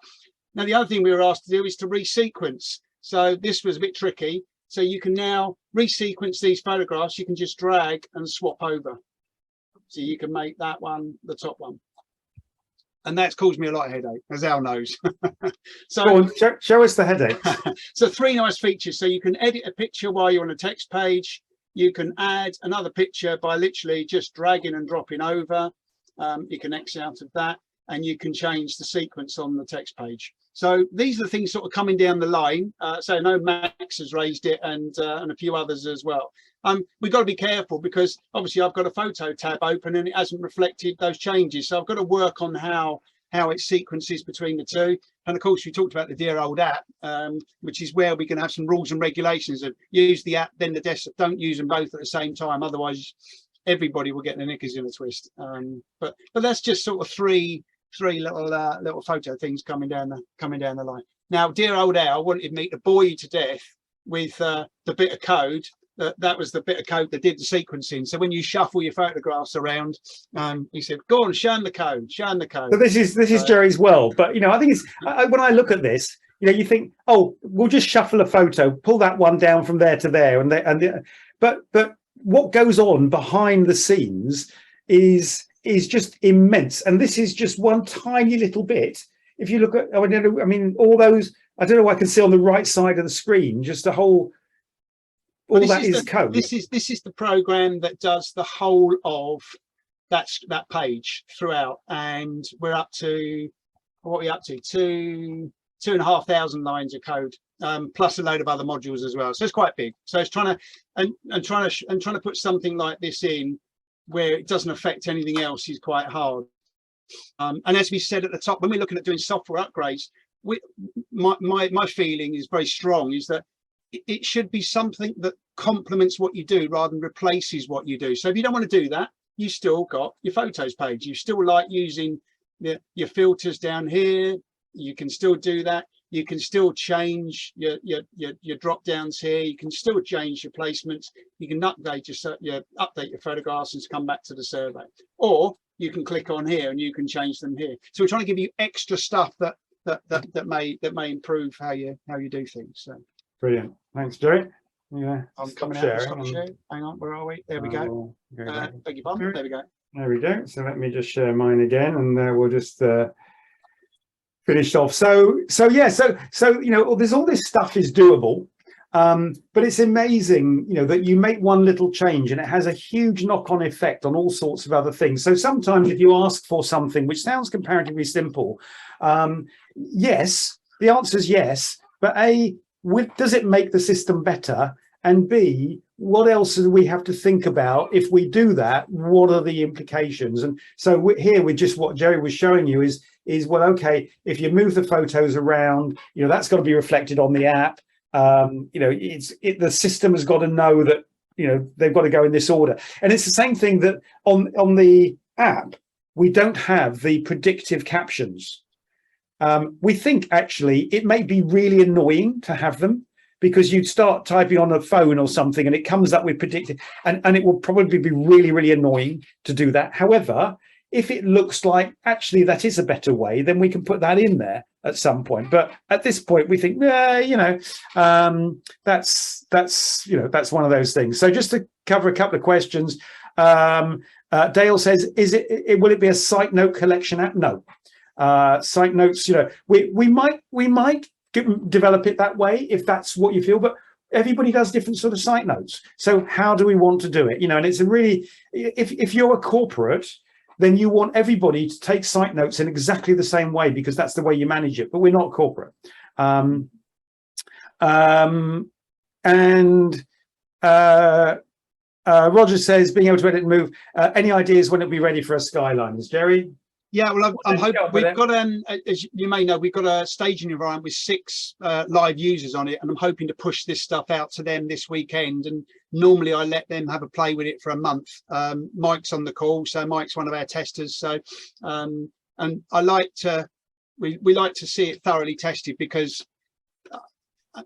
Now, the other thing we were asked to do is to resequence. So this was a bit tricky. So you can now resequence these photographs. You can just drag and swap over. So you can make that one the top one. And that's caused me a lot of headache, as Al knows. So go on, show us the headache. So 3 nice features. So you can edit a picture while you're on a text page. You can add another picture by literally just dragging and dropping over. You can X out of that, and you can change the sequence on the text page. So these are the things sort of coming down the line. So I know Max has raised it, and a few others as well. We've got to be careful because obviously I've got a photo tab open and it hasn't reflected those changes. So I've got to work on how it sequences between the two. And of course, we talked about the dear old app, which is where we can have some rules and regulations of use the app, then the desktop. Don't use them both at the same time. Otherwise, everybody will get their knickers in a twist. But that's just sort of three little photo things coming down the line. Now, dear old Al wanted me to bore you to death with the bit of code. That was the bit of code that did the sequencing. So when you shuffle your photographs around, he said, "Go on, show him the code. Show him the code." So this is Jerry's world. But I think it's when I look at this, you think, oh, we'll just shuffle a photo, pull that one down from there to there, but what goes on behind the scenes is just immense. And this is just one tiny little bit. If you look at, I mean, all those, I don't know what I can see on the right side of the screen, just a whole. All that is code. This is the program that does the whole of that page throughout, and we're up to what are we up to 2,500 lines of code, plus a load of other modules as well. So it's quite big. So it's trying to put something like this in where it doesn't affect anything else is quite hard. And as we said at the top, when we're looking at doing software upgrades, my feeling is very strong, is that it should be something that complements what you do rather than replaces what you do. So if you don't want to do that, you still got your photos page. You still like using your filters down here. You can still do that. You can still change your drop downs here. You can still change your placements. You can update your photographs and come back to the survey, or you can click on here and you can change them here. So we're trying to give you extra stuff that may improve how you do things. So brilliant. Thanks, Jerry. Yeah, I'm coming out. Hang on, where are we? There we go. Beg your pardon. There we go. There we go. So let me just share mine again, and we'll just finish off. So there's all this stuff is doable, but it's amazing, that you make one little change and it has a huge knock-on effect on all sorts of other things. So sometimes if you ask for something which sounds comparatively simple, yes, the answer is yes, but A, does it make the system better? And B, what else do we have to think about if we do that? What are the implications? And so here with just what Jerry was showing you is well, okay, if you move the photos around, that's got to be reflected on the app. The system has got to know that they've got to go in this order. And it's the same thing that on the app, we don't have the predictive captions. We think actually it may be really annoying to have them, because you'd start typing on a phone or something and it comes up with predicted, and it will probably be really, really annoying to do that. However, if it looks like actually that is a better way, then we can put that in there at some point. But at this point, we think, that's one of those things. So just to cover a couple of questions, Dale says, will it be a site note collection app? No. Site notes, we might develop it that way if that's what you feel, but everybody does different sort of site notes. So how do we want to do it? And it's a really, if you're a corporate, then you want everybody to take site notes in exactly the same way, because that's the way you manage it. But we're not corporate. And Roger says, being able to edit and move. Any ideas when it'll be ready for a Skyline? Is Jerry? Yeah, well, I'm hoping we've got, as you may know, we've got a staging environment with 6 live users on it, and I'm hoping to push this stuff out to them this weekend. And normally I let them have a play with it for a month. Mike's on the call, so Mike's one of our testers. So, and I like to, we like to see it thoroughly tested, because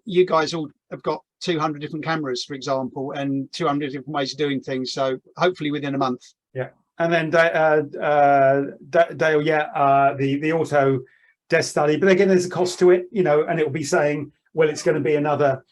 you guys all have got 200 different cameras, for example, and 200 different ways of doing things. So hopefully within a month. Yeah. And then Dale, the auto desk study, but again, there's a cost to it, you know, and it'll be saying, well, it's going to be another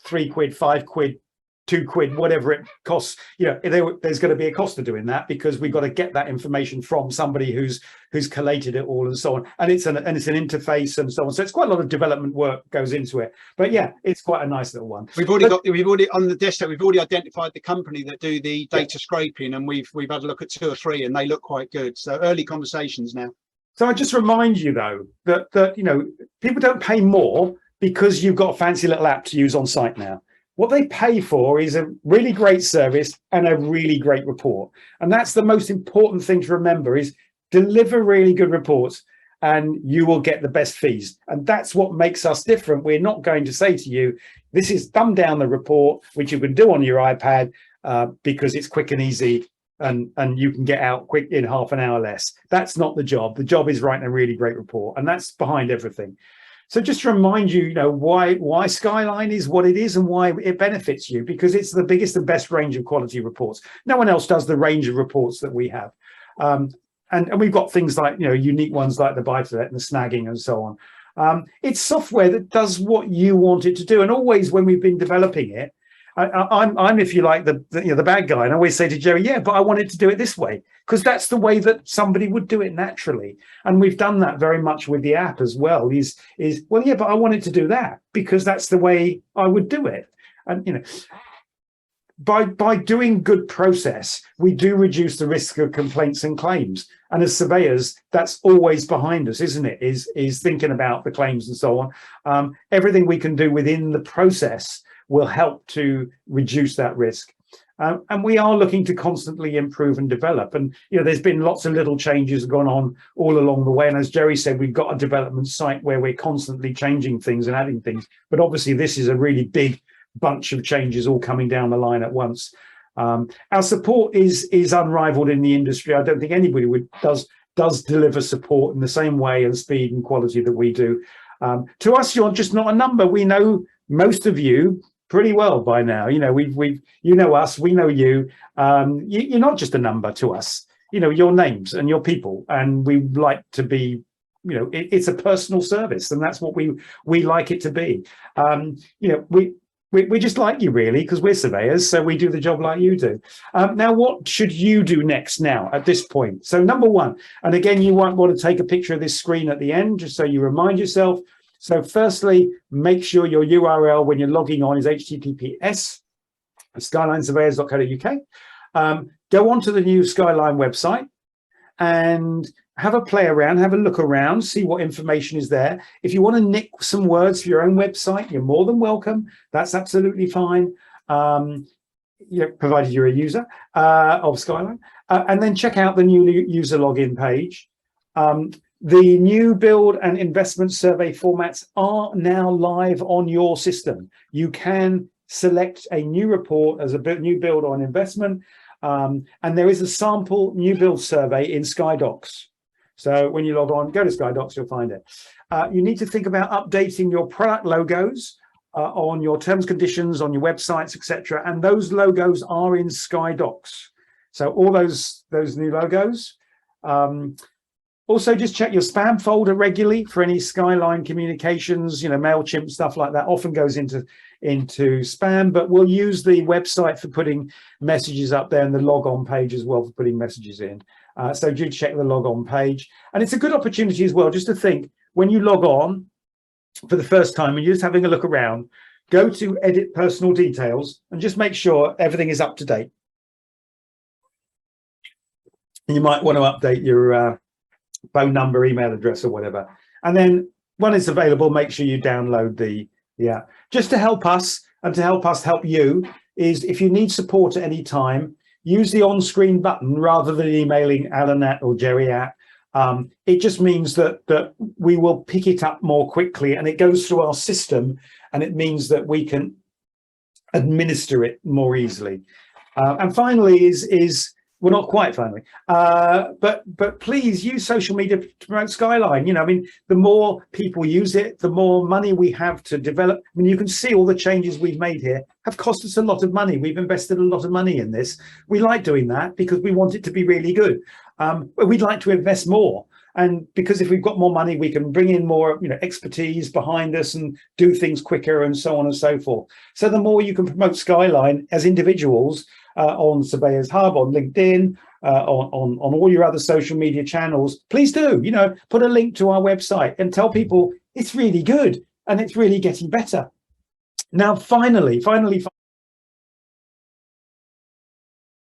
£3, £5, £2, whatever it costs. You know, there's going to be a cost to doing that, because we've got to get that information from somebody who's collated it all and so on. And it's an interface and so on. So it's quite a lot of development work goes into it. But yeah, it's quite a nice little one. We've already on the desktop, we've already identified the company that do the data scraping, and we've had a look at 2 or 3, and they look quite good. So early conversations now. So I just remind you though that you know, people don't pay more because you've got a fancy little app to use on site now. What they pay for is a really great service and a really great report. And that's the most important thing to remember, is deliver really good reports and you will get the best fees. And that's what makes us different. We're not going to say to you, this is thumb down the report, which you can do on your iPad because it's quick and easy and you can get out quick in half an hour less. That's not the job. The job is writing a really great report, and that's behind everything. So just to remind you, you know, why Skyline is what it is and why it benefits you, because it's the biggest and best range of quality reports. No one else does the range of reports that we have. And we've got things like, you know, unique ones like the buy-to-let and the snagging and so on. It's software that does what you want it to do. And always when we've been developing it, I'm if you like, the bad guy. And I always say to Jerry, yeah, but I wanted to do it this way, because that's the way that somebody would do it naturally. And we've done that very much with the app as well. Is well, yeah, but I wanted to do that because that's the way I would do it. And you know, by doing good process, we do reduce the risk of complaints and claims. And as surveyors, that's always behind us, isn't it? Is thinking about the claims and so on. Everything we can do within the process will help to reduce that risk. And we are looking to constantly improve and develop. And, you know, there's been lots of little changes gone on all along the way. And as Jerry said, we've got a development site where we're constantly changing things and adding things. But obviously, this is a really big bunch of changes all coming down the line at once. Our support is unrivaled in the industry. I don't think anybody does deliver support in the same way and speed and quality that we do. To us, you're just not a number. We know most of you pretty well by now. You know, you know us, we know you. You're not just a number to us. You know, your names and your people, and we like to be, you know, it's a personal service, and that's what we like it to be. You know, we just like you really, because we're surveyors, so we do the job like you do. Now, what should you do next now at this point? So number one, and again, you might want to take a picture of this screen at the end, just so you remind yourself. So firstly, make sure your URL when you're logging on is https skylinesurveyors.co.uk. Go onto the new Skyline website and have a play around, have a look around, see what information is there. If you want to nick some words for your own website, you're more than welcome. That's absolutely fine. You know, provided you're a user of Skyline. And then check out the new user login page. The new build and investment survey formats are now live on your system. You can select a new report as a new build or an investment, and there is a sample new build survey in SkyDocs. So when you log on, go to SkyDocs, you'll find it. You need to think about updating your product logos on your terms, conditions, on your websites, etc. And those logos are in SkyDocs. So all those new logos. Also, just check your spam folder regularly for any Skyline communications, you know, MailChimp, stuff like that often goes into spam, but we'll use the website for putting messages up there and the log on page as well for putting messages in. So do check the log on page. And it's a good opportunity as well, just to think when you log on for the first time and you're just having a look around, go to edit personal details and just make sure everything is up to date. You might want to update your phone number, email address or whatever. And then when it's available, make sure you download the app. Just to help us and to help us help you is, if you need support at any time, use the on-screen button rather than emailing Alan at or Jerry at. It just means that we will pick it up more quickly, and it goes through our system, and it means that we can administer it more easily. And finally is well, not quite finally, but please use social media to promote Skyline. You know, I mean, the more people use it, the more money we have to develop. I mean, you can see all the changes we've made here have cost us a lot of money. We've invested a lot of money in this. We like doing that because we want it to be really good. But we'd like to invest more. And because if we've got more money, we can bring in more, you know, expertise behind us and do things quicker and so on and so forth. So the more you can promote Skyline as individuals, on Surveyors Hub, on LinkedIn, on all your other social media channels, please do, you know, put a link to our website and tell people it's really good and it's really getting better. Now, finally,